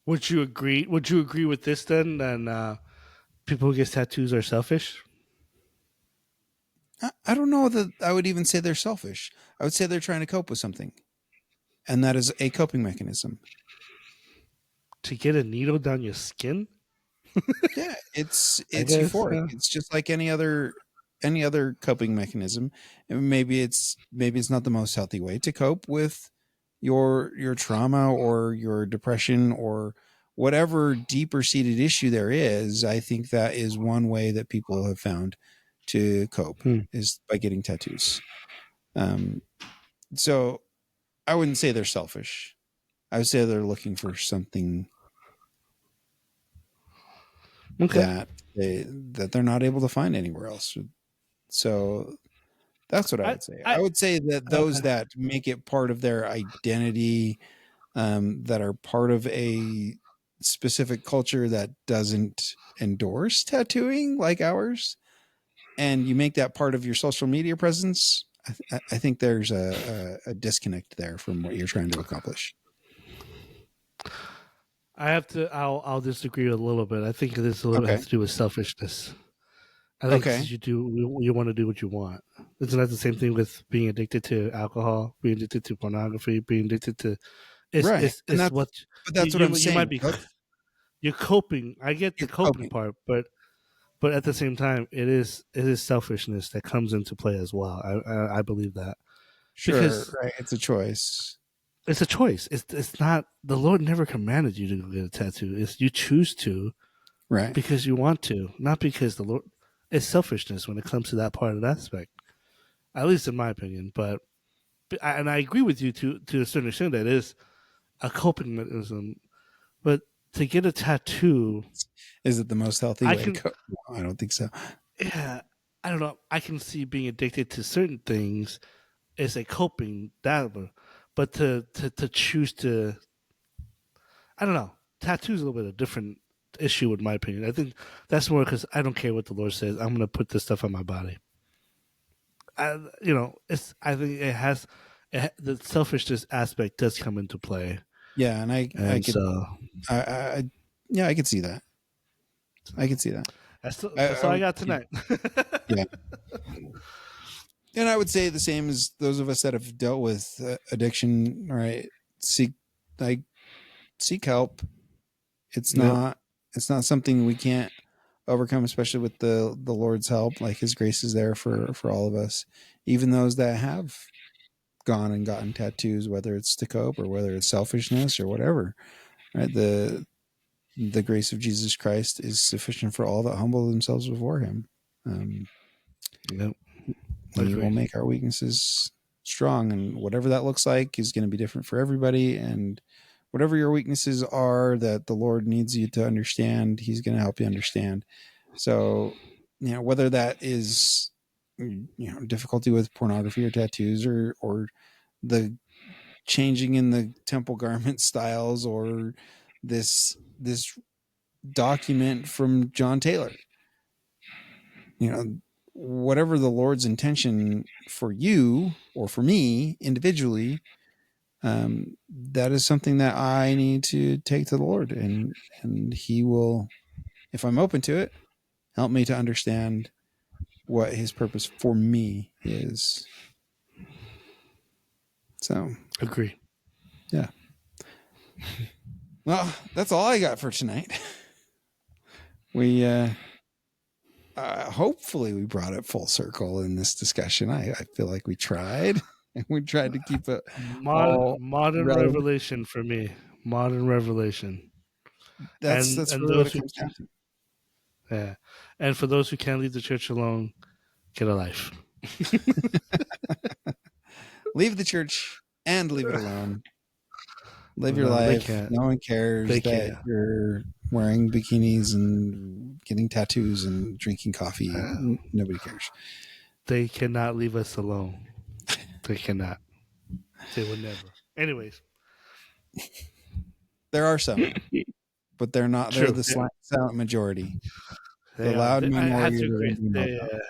would you agree? Would you agree with this then? Then people who get tattoos are selfish. I don't know that I would even say they're selfish. I would say they're trying to cope with something, and that is a coping mechanism. To get a needle down your skin, Yeah, it's I it's guess. euphoric. It's just like any other coping mechanism. And maybe it's not the most healthy way to cope with your trauma or your depression or whatever deeper seated issue there is. I think that is one way that people have found to cope Hmm. is by getting tattoos. Um, so I wouldn't say they're selfish. I would say they're looking for something Okay. that they're not able to find anywhere else. So that's what I I would say. I I would say that those okay. that make it part of their identity, that are part of a specific culture that doesn't endorse tattooing like ours, and you make that part of your social media presence, I think there's a disconnect there from what you're trying to accomplish. I have to. I'll disagree a little bit. I think this a little bit Okay. has to do with selfishness. I think Okay. since you want to do what you want. Isn't that the same thing with being addicted to alcohol, being addicted to pornography, being addicted to it's Right. it's And it's what that's what I'm you might saying. be you're coping. I get the You're coping coping. part, but at the same time, it is selfishness that comes into play as well. I believe that Sure. because Right. It's a choice. it's a choice. It's not, the Lord never commanded you to go get a tattoo. It's you choose to Right. because you want to, not because the Lord. It's selfishness when it comes to that part of that aspect, at least in my opinion. But and I agree with you to a certain extent that it is a coping mechanism. But to get a tattoo, Is it the most healthy I way to can, go? No, I don't think so. yeah, I don't know. I can see being addicted to certain things is a coping that, but to choose to, I don't know. Tattoos is a little bit of a different issue, in my opinion. I think that's more because I don't care what the Lord says. I'm going to put this stuff on my body. It's. I think it has the selfishness aspect does come into play, Yeah, and I and could, so yeah, I could see that. I could see that. that's I all I would, got tonight. yeah, and I would say the same as those of us that have dealt with addiction. Right, seek like seek help. It's Yep. not it's not something we can't overcome, especially with the Lord's help. Like His grace is there for all of us, even those that have gone and gotten tattoos, whether it's to cope or whether it's selfishness or whatever. Right, the grace of Jesus Christ is sufficient for all that humble themselves before Him. Um, Yep. he will Agree. make our weaknesses strong, and whatever that looks like is going to be different for everybody. And whatever your weaknesses are that the Lord needs you to understand, He's going to help you understand. So, whether that is difficulty with pornography or tattoos, or the changing in the temple garment styles, or this document from John Taylor, whatever the Lord's intention for you or for me individually, that is something that I need to take to the Lord, and He will, if I'm open to it, help me to understand what His purpose for me is. So, Agree. yeah. Well, that's all I got for tonight. We hopefully we brought it full circle in this discussion. I feel like we tried, and we tried to keep it all Modern relevant. revelation for me. Modern revelation. That's And really what those it who, comes down to. yeah, and for those who can't leave the church alone, get a life. Leave the church and leave it alone. Live your No, they life. can't. No one cares They that can't. you're wearing bikinis and getting tattoos and drinking coffee. Nobody cares. They cannot leave us alone. They cannot. They would never. Anyways, There are some, but they're not. They're true. the silent majority. The They are. loud I have minority to are the agree. ones we know about.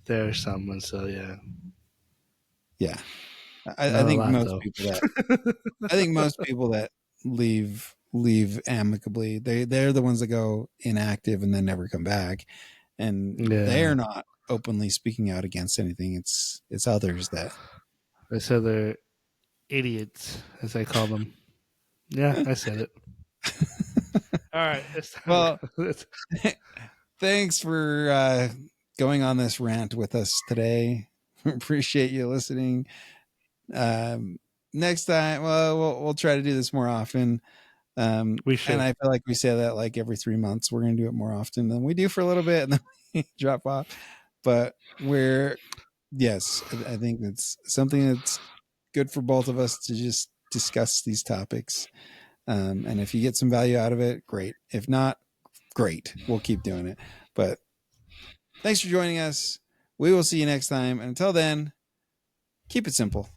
There are some, and so yeah, Yeah, I not a think lot most though. people that I think most people that leave amicably. They're the ones that go inactive and then never come back, and Yeah, they're not openly speaking out against anything. It's others that. they said they're idiots, as I call them. Yeah, I said it. All right, it's time Well, to go. thanks for going on this rant with us today. Appreciate you listening. Next time, well, we'll try to do this more often. We And should. I feel like we say that like every 3 months. We're going to do it more often than we do for a little bit, and then we drop off. But yes, I think it's something that's good for both of us to just discuss these topics. And if you get some value out of it, great. If not, great. We'll keep doing it. But thanks for joining us. We will see you next time. And until then, keep it simple.